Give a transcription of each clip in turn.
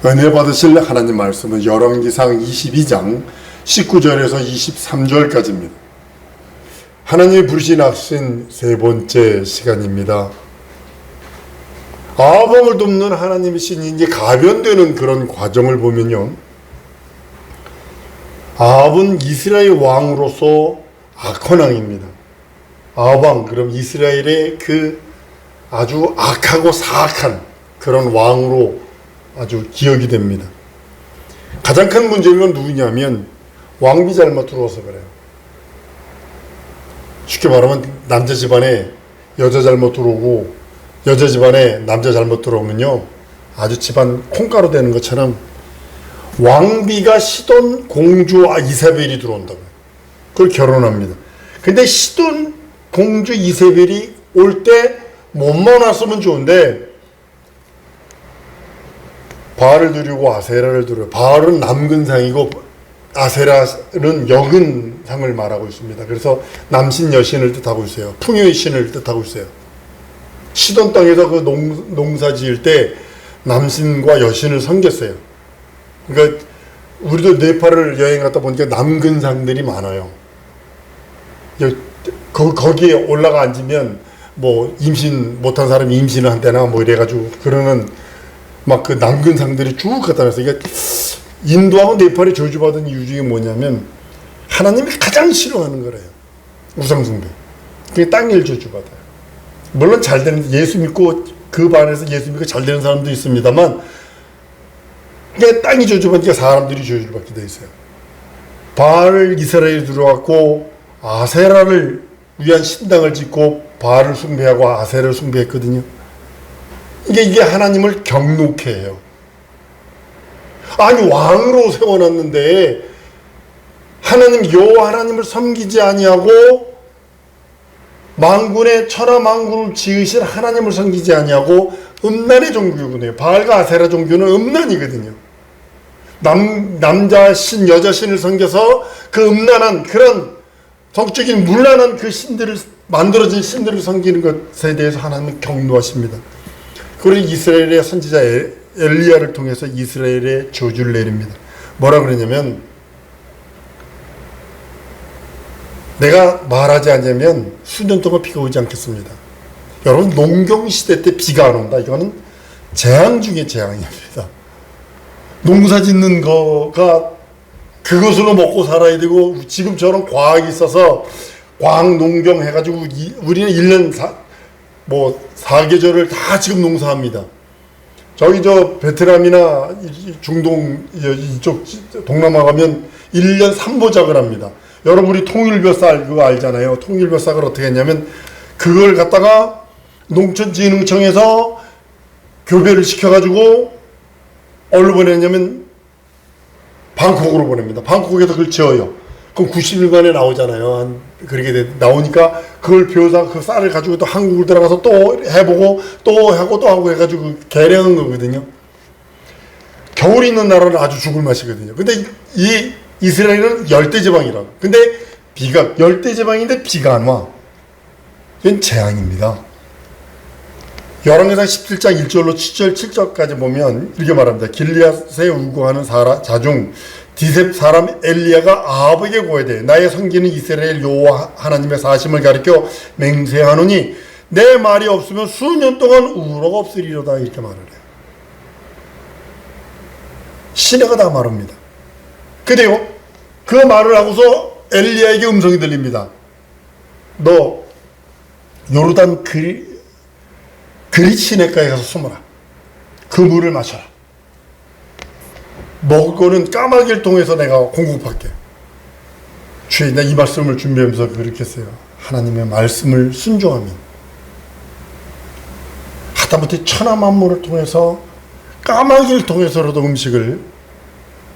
은혜 받으실 하나님 말씀은 열왕기상 22장 19절에서 23절까지입니다. 하나님이 부르시신 세 번째 시간입니다. 아합을 돕는 하나님의 신이 이제 가변되는 그런 과정을 보면요, 아합은 이스라엘 왕으로서 악한 왕입니다. 아합 왕, 그럼 이스라엘의 그 아주 악하고 사악한 그런 왕으로 아주 기억이 됩니다. 가장 큰 문제는 누구냐면 왕비 잘못 들어와서 그래요. 쉽게 말하면 남자 집안에 여자 잘못 들어오고 여자 집안에 남자 잘못 들어오면요, 아주 집안 콩가루 되는 것처럼 왕비가 시돈 공주 이세벨이 들어온다고요. 그걸 결혼합니다. 근데 시돈 공주 이세벨이 올 때 몸만 왔으면 좋은데 바알을 두르고 아세라를 두르고, 바알은 남근상이고 아세라는 여근상을 말하고 있습니다. 그래서 남신 여신을 뜻하고 있어요. 풍요의 신을 뜻하고 있어요. 시돈 땅에서 그 농사 지을 때 남신과 여신을 섬겼어요. 그러니까 우리도 네팔을 여행 갔다 보니까 남근상들이 많아요. 거기에 올라가 앉으면 뭐 임신 못한 사람이 임신을 한다나 뭐 이래가지고 그러는 막 그 남근상들이 쭉 갖다 놨어요. 이게 인도하고 네팔이 저주받은 이유 중에 뭐냐면 하나님이 가장 싫어하는 거래요. 우상숭배. 그게 땅일 저주받아요. 물론 잘 되는, 예수 믿고 그 반에서 예수 믿고 잘 되는 사람도 있습니다만, 그게 땅이 저주받으니까 사람들이 저주를 받게 돼 있어요. 바알 이스라엘에 들어왔고 아세라를 위한 신당을 짓고 바알을 숭배하고 아세라를 숭배했거든요. 이게 하나님을 경노케 해요. 아니, 왕으로 세워놨는데 하나님, 여호와 하나님을 섬기지 아니하고 만군의 천하 만군을 지으신 하나님을 섬기지 아니하고 음란의 종교군요. 바알과 아세라 종교는 음란이거든요. 남자 신, 여자 신을 섬겨서 그 음란한 그런 성적인 문란한 그 신들을, 만들어진 신들을 섬기는 것에 대해서 하나님은 경노하십니다. 그리고 이스라엘의 선지자 엘리야를 통해서 이스라엘에 저주를 내립니다. 뭐라 그러냐면, 내가 말하지 않으면 수년 동안 비가 오지 않겠습니다. 여러분, 농경시대 때 비가 안 온다, 이거는 재앙 중에 재앙입니다. 농사 짓는 거가 그것으로 먹고 살아야 되고, 지금처럼 과학이 있어서 과학 농경 해가지고 우리는 1년 4계절을 다 지금 농사합니다. 저기 베트남이나 중동 이쪽 동남아 가면 1년 3보작을 합니다. 여러분이 통일벼쌀 그거 알잖아요. 통일벼쌀을 어떻게 했냐면 그걸 갖다가 농촌진흥청에서 교배를 시켜가지고 어디로 보냈냐면 방콕으로 보냅니다. 방콕에서 그걸 지어요. 그럼 90일간에 나오잖아요. 그렇게 나오니까 그걸 배워서 그 쌀을 가지고 또 한국을 들어가서 또 해보고 또 하고 또 하고 해가지고 개량한 거거든요. 겨울이 있는 나라는 아주 죽을 맛이거든요. 근데 이 이스라엘은 열대지방이라고. 근데 비가, 열대지방인데 비가 안 와. 이건 재앙입니다. 열왕기상 17장 1절로 7절 7절까지 보면 이렇게 말합니다. 길리앗에 우거하는 자중 디셉 사람 엘리야가 아합에게 고하되 나의 섬기는 이스라엘 여호와 하나님의 사심을 가리켜 맹세하노니 내 말이 없으면 수년 동안 우로가 없으리로다, 이렇게 말을 해요. 시내가 다 말합니다. 그래요, 그 말을 하고서 엘리야에게 음성이 들립니다. 너 요르단 그리 시내가에 가서 숨어라. 그 물을 마셔라. 먹을 거는 까마귀를 통해서 내가 공급할게. 주의, 나 이 말씀을 준비하면서 그렇게 했어요. 하나님의 말씀을 순종하면 하다못해 천하 만물을 통해서 까마귀를 통해서라도 음식을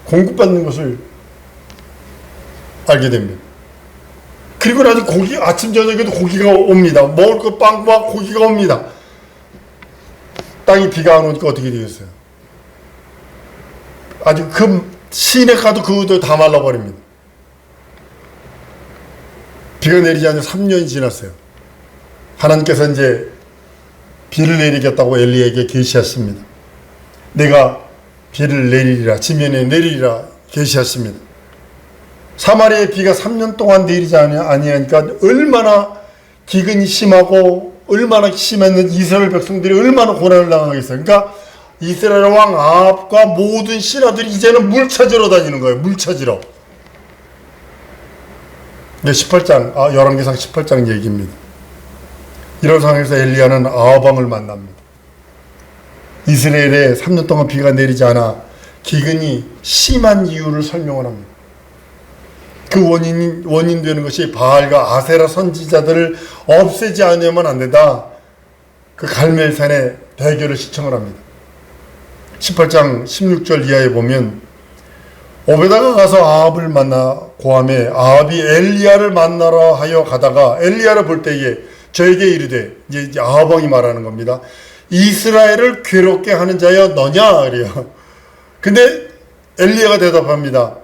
공급받는 것을 알게 됩니다. 그리고 나서 아침 저녁에도 고기가 옵니다. 먹을 거 빵과 고기가 옵니다. 땅이 비가 안 오니까 어떻게 되겠어요? 아주 시내 가도 그것도 다 말라버립니다. 비가 내리지 않은 3년이 지났어요. 하나님께서 이제 비를 내리겠다고 엘리야에게 계시하십니다. 내가 비를 내리리라, 지면에 내리리라 계시하십니다. 사마리아의 비가 3년 동안 내리지 아니하니까 얼마나 기근이 심하고 얼마나 심했는지 이스라엘 백성들이 얼마나 고난을 당하겠어요. 그러니까 이스라엘 왕 아합과 모든 신하들이 이제는 물 찾으러 다니는 거예요. 물 찾으러. 18장, 열왕기상 18장 얘기입니다. 이런 상황에서 엘리야는 아합 왕을 만납니다. 이스라엘에 3년 동안 비가 내리지 않아 기근이 심한 이유를 설명을 합니다. 그 원인 되는 것이 바알과 아세라 선지자들을 없애지 않으면 안 된다. 그 갈멜산에 대결을 시청을 합니다. 18장 16절 이하에 보면 오베다가 가서 아합을 만나 고함에 아합이 엘리야를 만나러 하여 가다가 엘리야를 볼 때에 저에게 이르되, 이제 아합 왕이 말하는 겁니다. 이스라엘을 괴롭게 하는 자여 너냐? 그래요. 근데 엘리야가 대답합니다.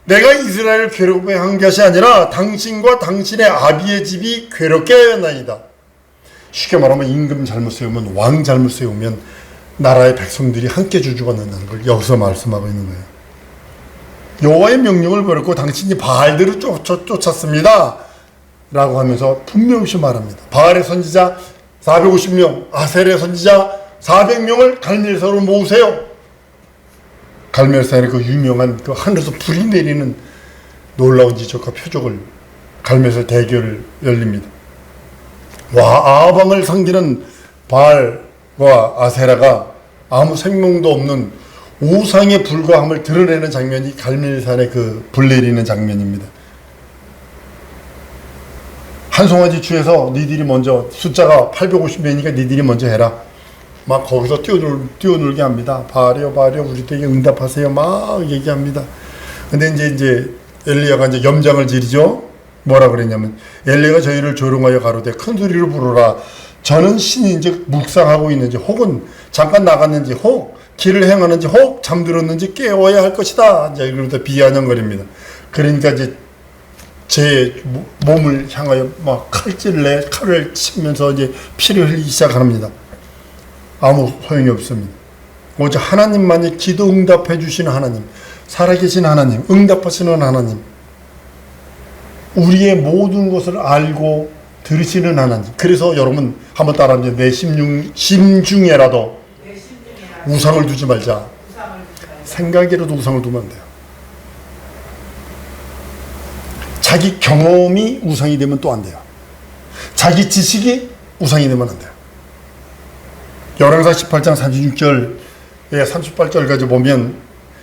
내가 이스라엘을 괴롭게 한 것이 아니라 당신과 당신의 아비의 집이 괴롭게 하였나이다. 쉽게 말하면 임금 잘못 세우면, 왕 잘못 세우면 나라의 백성들이 함께 죽어간다는 걸 여기서 말씀하고 있는 거예요. 여호와의 명령을 버렸고 당신이 바알들을 쫓았습니다 라고 하면서 분명히 말합니다. 바알의 선지자 450명, 아셀의 선지자 400명을 갈멜산으로 모으세요. 갈멜산의 그 유명한 그 하늘에서 불이 내리는 놀라운 지적과 표적을 갈멜산 대결을 열립니다. 아합 왕을 섬기는 바알과 아세라가 아무 생명도 없는 우상의 불과함을 드러내는 장면이 갈멜산의 그 불 내리는 장면입니다. 한 송아지 추에서 니들이 먼저, 숫자가 850명이니까 니들이 먼저 해라. 막 거기서 뛰어놀게 합니다. 바알이여 바알이여 우리에게 응답하세요. 막 얘기합니다. 근데 이제 엘리야가 이제 염장을 지르죠. 뭐라 그랬냐면 엘리야가 저희를 조롱하여 가로되 큰 소리로 부르라. 저는 신인즉 묵상하고 있는지 혹은 잠깐 나갔는지 혹 길을 행하는지 혹 잠들었는지 깨워야 할 것이다. 이제 이러다 비아냥거립니다. 그러니까 이제 제 몸을 향하여 막 칼을 치면서 이제 피를 흘리기 시작합니다. 아무 소용이 없습니다. 오직 하나님만이 기도 응답해 주시는 하나님, 살아계신 하나님, 응답하시는 하나님, 우리의 모든 것을 알고 들으시는 하나님. 그래서 여러분 한번 따라하면 내 심중에라도 우상을 두지 말자. 생각이라도 우상을 두면 안 돼요. 자기 경험이 우상이 되면 또 안 돼요. 자기 지식이 우상이 되면 안 돼요. 열왕기상 18장 36절에 38절까지 보면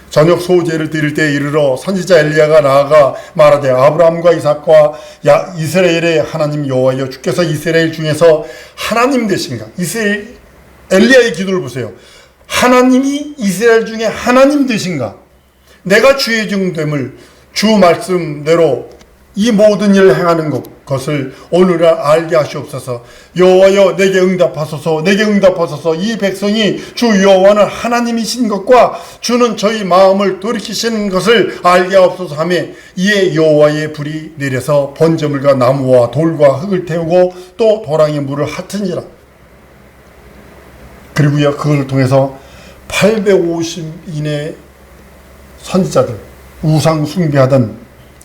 저녁 소제를 드릴 때 이르러 선지자 엘리야가 나아가 말하되 아브라함과 이삭과 이스라엘의 하나님 여호와여 주께서 이스라엘 중에서 하나님 되신가? 엘리야의 기도를 보세요. 하나님이 이스라엘 중에 하나님 되신가? 내가 주의 종됨을 주 말씀대로 이 모든 일을 행하는 것을 오늘날 알게 하시옵소서. 여호와여 내게 응답하소서. 내게 응답하소서. 이 백성이 주 여호와는 하나님이신 것과 주는 저희 마음을 돌이키시는 것을 알게 하옵소서 하며 이에 여호와의 불이 내려서 번제물과 나무와 돌과 흙을 태우고 또 도랑의 물을 핫은지라. 그리고요 그걸 통해서 850인의 선지자들, 우상 숭배하던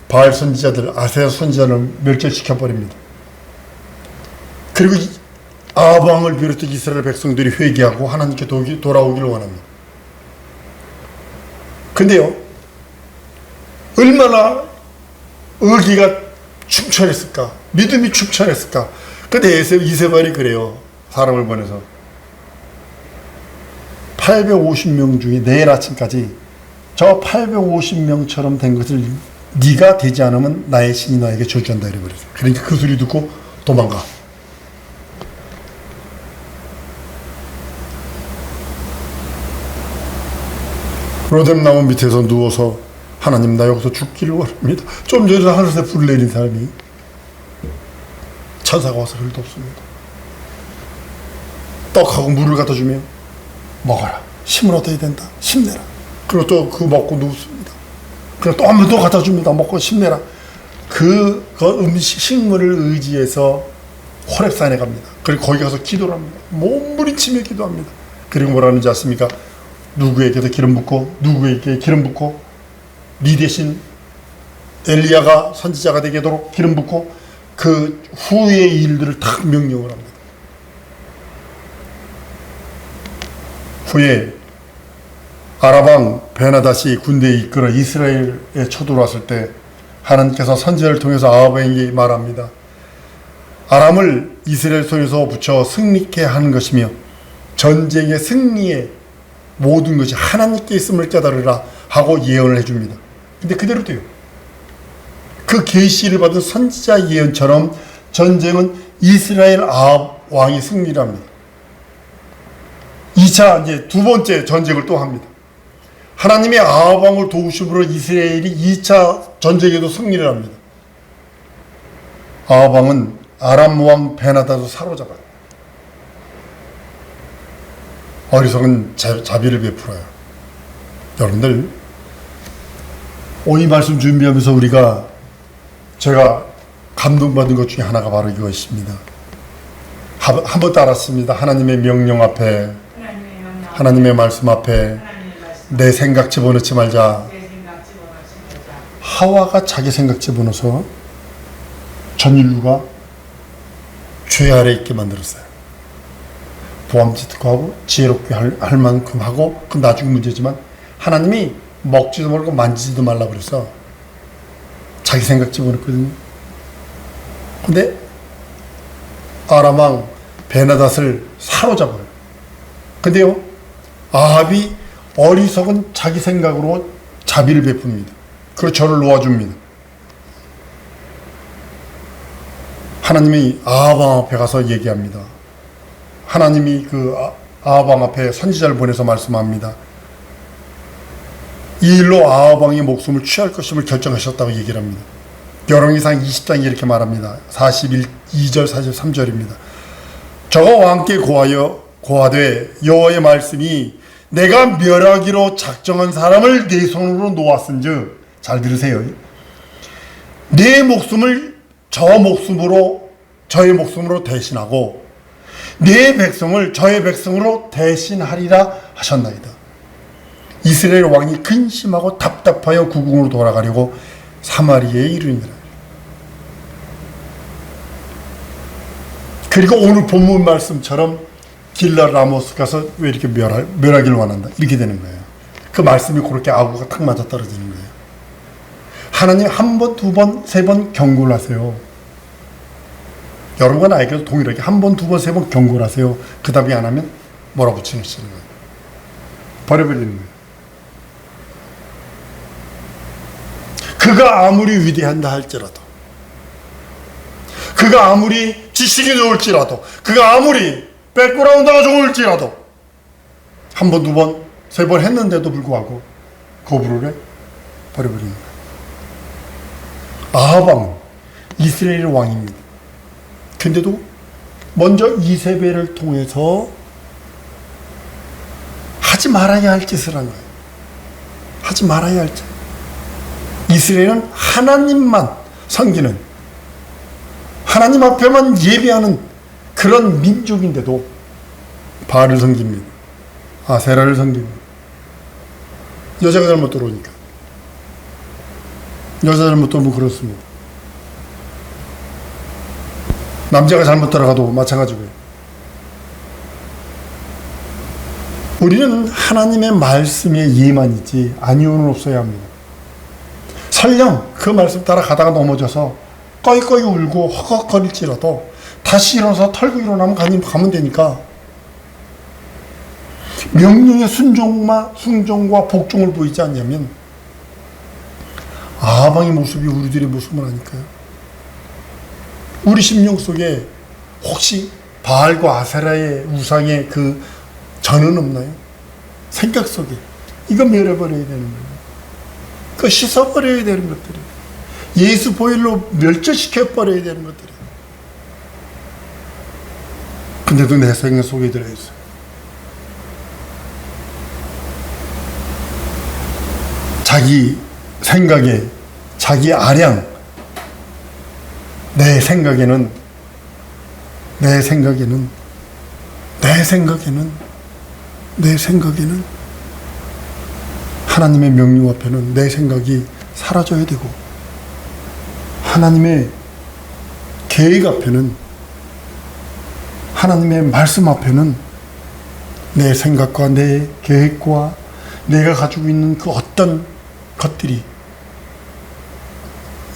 바알 선지자들, 아세라 선지자를 멸절시켜버립니다. 그리고 아합 왕을 비롯해 이스라엘 백성들이 회개하고 하나님께 돌아오기를 원합니다. 근데요, 얼마나 의기가 충천했을까? 믿음이 충천했을까? 근데 이세벨이 그래요. 사람을 보내서 850명 중에 내일 아침까지 저 850명처럼 된 것을 네가 되지 않으면 나의 신이 너에게 저주한다 이래버렸어요. 그러니까 그 소리 듣고 도망가. 로뎀나무 밑에서 누워서 하나님 나 여기서 죽기를 원합니다. 좀 전에 하늘에서 불 내린 사람이 천사가 와서 그럴 도 없습니다. 떡하고 물을 갖다 주면 먹어라. 힘을 얻어야 된다. 힘내라. 그리고 또 그거 먹고 누웠습니다. 그리고 또 한 번 더 갖다 줍니다. 먹고 힘내라. 그 식물을 의지해서 호렙산에 갑니다. 그리고 거기 가서 기도를 합니다. 몸부림치며 기도합니다. 그리고 뭐라는지 아십니까? 누구에게도 기름 붓고 누구에게 기름 붓고 네 대신 엘리야가 선지자가 되도록 기름 붓고 그 후의 일들을 다 명령을 합니다. 후에 아람왕 베나닷이 군대에 이끌어 이스라엘에 쳐들어왔을 때 하나님께서 선지자를 통해서 아합에게 말합니다. 아람을 이스라엘 손에서 붙여 승리케 하는 것이며 전쟁의 승리의 모든 것이 하나님께 있음을 깨달으라 하고 예언을 해줍니다. 근데 그대로 돼요. 그 계시를 받은 선지자 예언처럼 전쟁은 이스라엘 아합 왕이 승리를 합니다. 2차 이제 두 번째 전쟁을 또 합니다. 하나님의 아합 왕을 도우심으로 이스라엘이 2차 전쟁에도 승리를 합니다. 아합 왕은 아람 왕 베나닷을 사로잡아요. 어리석은 자비를 베풀어요. 여러분들 오늘 말씀 준비하면서 제가 감동받은 것 중에 하나가 바로 이것입니다. 한번 따랐습니다. 하나님의 명령 앞에, 하나님의 말씀 앞에 내 생각 집어넣지 말자. 하와가 자기 생각 집어넣어서 전 인류가 죄 아래 있게 만들었어요. 보암짓고 하고 지혜롭게 할 만큼 하고, 그건 나중에 문제지만 하나님이 먹지도 말고 만지지도 말라 그래서 자기 생각 집어넣거든요. 근데 아람왕 베나닷을 사로잡아요. 근데요, 아합이 어리석은 자기 생각으로 자비를 베풉니다. 그리고 저를 놓아줍니다. 하나님이 아합 왕 앞에 가서 얘기합니다. 하나님이 그 아합 왕 앞에 선지자를 보내서 말씀합니다. 이 일로 아합 왕의 목숨을 취할 것임을 결정하셨다고 얘기를 합니다. 열왕기상 20장에 이렇게 말합니다. 42절 43절입니다. 저가 왕께 고하되 여호와의 말씀이 내가 멸하기로 작정한 사람을 내 손으로 놓았은즉, 잘 들으세요. 내 목숨을 저의 목숨으로 대신하고 내 백성을 저의 백성으로 대신하리라 하셨나이다. 이스라엘 왕이 근심하고 답답하여 국궁으로 돌아가려고 사마리아에 이르니라. 그리고 오늘 본문 말씀처럼 길라 라모스 가서 왜 이렇게 멸하기를 원한다, 이렇게 되는 거예요. 그 말씀이 그렇게 아구가 탁 맞아 떨어지는 거예요. 하나님 한 번, 두 번, 세 번 경고를 하세요. 여러분과 나에게도 동일하게 한 번, 두 번, 세 번 경고를 하세요. 그 다음에 안 하면 몰아붙이는 거예요. 버려버리는 거예요. 그가 아무리 위대한다 할지라도, 그가 아무리 지식이 좋을지라도, 그가 아무리 백그라운드가 좋을지라도 한 번, 두 번, 세 번 했는데도 불구하고 거부를 해 버려버리는 거예요. 아합 왕은 이스라엘 왕입니다. 근데도 먼저 이세벨을 통해서 하지 말아야 할 짓을 한 거예요. 하지 말아야 할 짓. 이스라엘은 하나님만 섬기는, 하나님 앞에만 예배하는 그런 민족인데도 바알을 섬깁니다. 아세라를 섬깁니다. 여자가 잘못 들어오니까. 여자 잘못 들어오면 그렇습니다. 남자가 잘못 들어가도 마찬가지고요. 우리는 하나님의 말씀에 예만이지 아니오는 없어야 합니다. 설령 그 말씀 따라 가다가 넘어져서 꺼이꺼이 울고 허걱거릴지라도 다시 일어나서 털고 일어나면 가면 되니까, 명령의 순종과 복종을 보이지 않냐면 아합왕의 모습이 우리들의 모습은 아닐까요? 우리 심령 속에 혹시 바알과 아세라의 우상의 그 전은 없나요? 생각 속에 이거 멸해버려야 되는 거예요. 그거 씻어버려야 되는 것들이에요. 예수 보혈로 멸절시켜버려야 되는 것들이에요. 근데도 내 생각 속에 들어있어요. 자기 생각에, 자기 아량, 내 생각에는 하나님의 명령 앞에는 내 생각이 사라져야 되고, 하나님의 계획 앞에는, 하나님의 말씀 앞에는 내 생각과 내 계획과 내가 가지고 있는 그 어떤 것들이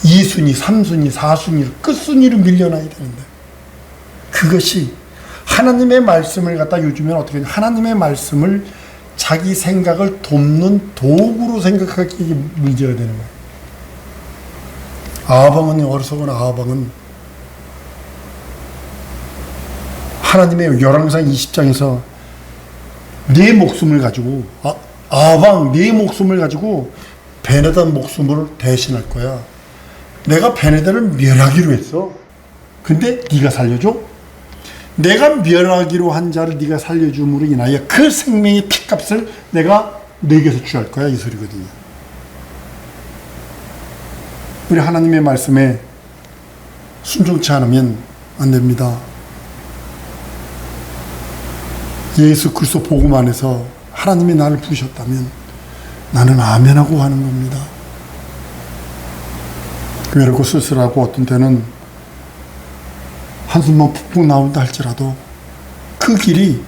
2순위, 3순위, 4순위로 끝순위로 밀려나야 되는데, 그것이 하나님의 말씀을 갖다 요즘에는 어떻게 하냐, 하나님의 말씀을 자기 생각을 돕는 도구로 생각하기, 이게 문제가 되는 거예요. 아하방은, 어리석은 아하방은 하나님의 열왕기상 20장에서 내 목숨을 가지고, 아하방 내 목숨을 가지고 베네다 목숨을 대신할 거야. 내가 베네다를 멸하기로 했어. 근데 네가 살려줘? 내가 멸하기로 한 자를 네가 살려줌으로 인하여 그 생명의 피값을 내가 내게서 취할 거야, 이 소리거든요. 우리 하나님의 말씀에 순종치 않으면 안 됩니다. 예수 그리스도 복음 안에서 하나님이 나를 부르셨다면 나는 아멘하고 하는 겁니다. 외롭고 쓸쓸하고 어떤 때는 한숨만 푹푹 나온다 할지라도 그 길이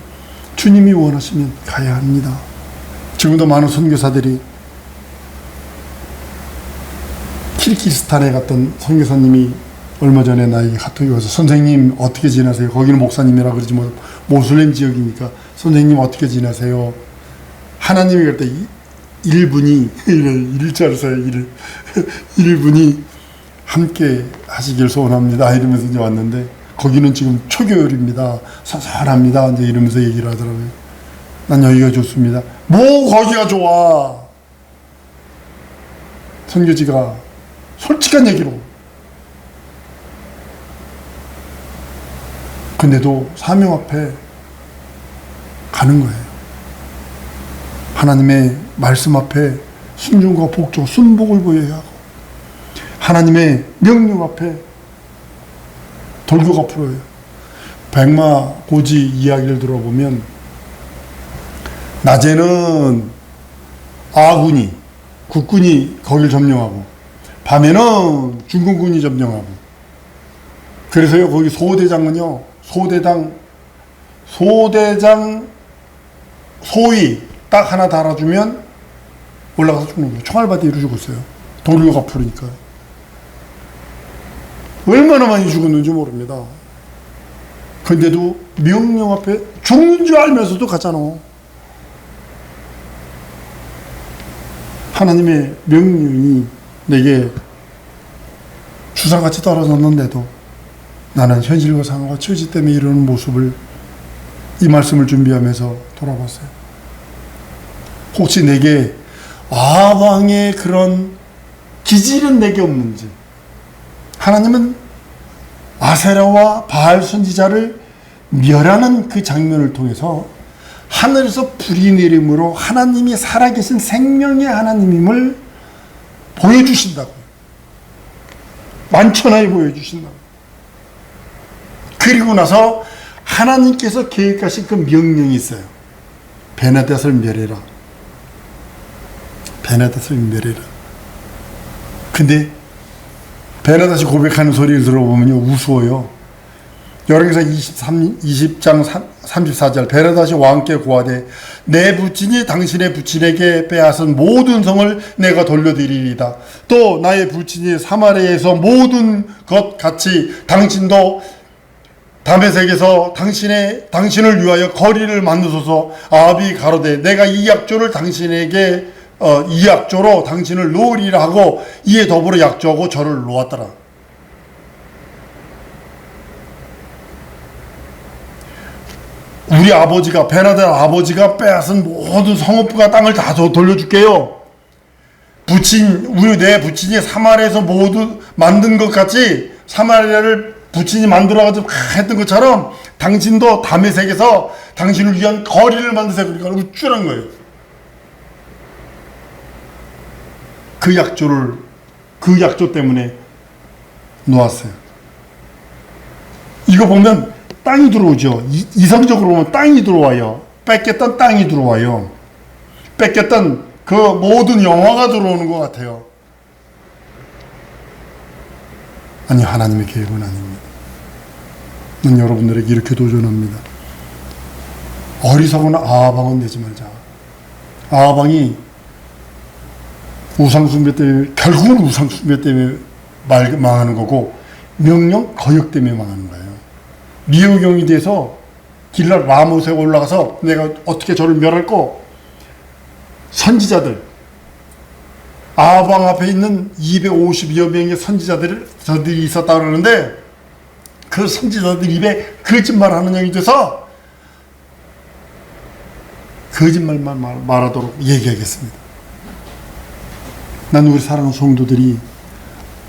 주님이 원하시면 가야 합니다. 지금도 많은 선교사들이, 키르기스탄에 갔던 선교사님이 얼마 전에 나에게 카톡이 와서, 선생님 어떻게 지내세요? 거기는 목사님이라 그러지 뭐 모슬렘 지역이니까 선생님 어떻게 지내세요? 하나님이 그럴 때 1분이 일자로 써요. 1분이 함께 하시길 소원합니다 이러면서 이제 왔는데, 거기는 지금 초교열입니다, 선선합니다 이제 이러면서 얘기를 하더라고요. 난 여기가 좋습니다. 뭐 거기가 좋아? 선교지가 솔직한 얘기로. 근데도 사명 앞에 가는 거예요. 하나님의 말씀 앞에 순종과 복종, 순복을 보여야 하고, 하나님의 명령 앞에 돌교가 풀어요. 백마고지 이야기를 들어보면, 낮에는 아군이, 국군이 거길 점령하고, 밤에는 중국군이 점령하고, 그래서요, 거기 소대장은요, 소대장 소위 딱 하나 달아주면 올라가서 죽는 거예요. 총알바디로 죽었어요. 도류가 풀으니까. 얼마나 많이 죽었는지 모릅니다. 근데도 명령 앞에 죽는 줄 알면서도 가잖아. 하나님의 명령이 내게 주사같이 떨어졌는데도 나는 현실과 상황과 처지 때문에 이러는 모습을, 이 말씀을 준비하면서 돌아봤어요. 혹시 내게 아방의 그런 기질은 내게 없는지. 하나님은 아세라와 바알 선지자를 멸하는 그 장면을 통해서 하늘에서 불이 내림으로 하나님이 살아계신 생명의 하나님임을 보여주신다고. 만천하에 보여주신다고. 그리고 나서 하나님께서 계획하신 그 명령이 있어요. 베네닷을 멸해라. 베네닷을 멸해라. 근데 베네닷이 고백하는 소리를 들어보면요, 우스워요. 열왕기상 20장 34절, 베네닷이 왕께 고하되 내 부친이 당신의 부친에게 빼앗은 모든 성을 내가 돌려드리리이다. 또 나의 부친이 사마리아에서 모든 것 같이 당신도 다메섹에서 당신을 위하여 거리를 만드소서. 아합이 가로되 내가 이 약조를 당신에게 이 약조로 당신을 놓으리라 하고 이에 더불어 약조하고 저를 놓았더라. 우리 아버지가, 베네닷 아버지가 빼앗은 모든 성읍과 땅을 다 돌려줄게요. 내 부친이 사마리아에서 모두 만든 것 같이, 사마리아를 부친이 만들어가지고 했던 것처럼 당신도 다메섹에서 당신을 위한 거리를 만드세요. 그러니까 우쭐한 거예요. 그 약조 때문에 놓았어요. 이거 보면 땅이 들어오죠. 이성적으로 보면 땅이 들어와요. 뺏겼던 땅이 들어와요. 뺏겼던 그 모든 영화가 들어오는 것 같아요. 아니, 하나님의 계획은 아닙니다. 난 여러분들에게 이렇게 도전합니다. 어리석은 아하방은 내지 말자. 아하방이 우상숭배 때문에, 결국은 우상숭배 때문에 망하는 거고, 명령 거역 때문에 망하는 거예요. 미호경이 돼서 길랄 라못에 올라가서 내가 어떻게 저를 멸할꼬? 선지자들, 아방 앞에 있는 250여 명의 선지자들이 있었다 그러는데, 그 선지자들 입에 거짓말하는 영이 돼서 거짓말만 말하도록 얘기하겠습니다. 난 우리 사랑하는 성도들이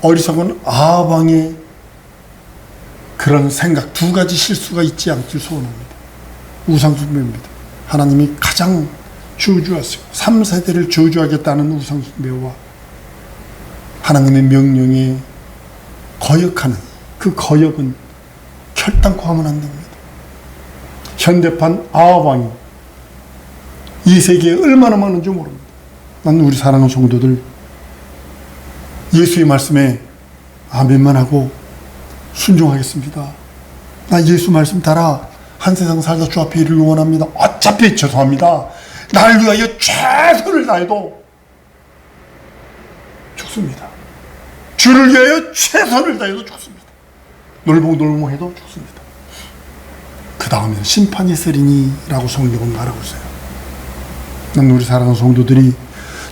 어리석은 아방의 그런 생각, 두 가지 실수가 있지 않길 소원합니다. 우상숭배입니다. 하나님이 가장 저주하시고 3세대를 저주하겠다는 우상숭배와 하나님의 명령에 거역하는 그 거역은 결단코 하면 안 됩니다. 현대판 아합왕이 이 세계에 얼마나 많은지 모릅니다. 난 우리 사랑하는 성도들 예수의 말씀에 아멘만 하고 순종하겠습니다. 나 예수 말씀 따라 한 세상 살다 주 앞에 이르기를 원합니다. 어차피 죄송합니다. 날 위하여 최선을 다해도 죽습니다. 주를 위하여 최선을 다해도 죽습니다. 놀봉놀봉해도 죽습니다. 그 다음에는 심판이 있으리니 라고 성경은 말하고 있어요. 난 우리 사랑하는 성도들이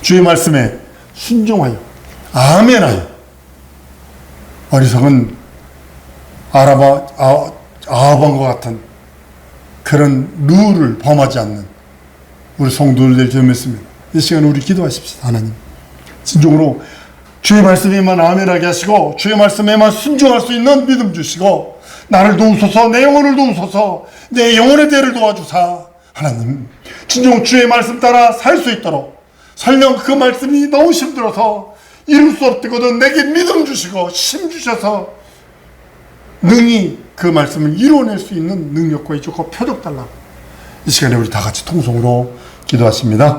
주의 말씀에 순종하여 아멘하여 어리석은 아합왕과 같은 그런 룰을 범하지 않는 우리 성도들 될 줄 믿습니다. 이 시간에 우리 기도하십시다. 하나님, 진정으로 주의 말씀에만 아멘하게 하시고 주의 말씀에만 순종할 수 있는 믿음 주시고 나를 도우소서, 내 영혼을 도우소서, 내 영혼의 대를 도와주사. 하나님, 진정 주의 말씀 따라 살 수 있도록, 설령 그 말씀이 너무 힘들어서 이룰 수 없거든 내게 믿음 주시고 힘 주셔서 능히 그 말씀을 이루어낼 수 있는 능력과 이적과 표적 달라고 이 시간에 우리 다 같이 통성으로 기도하십니다.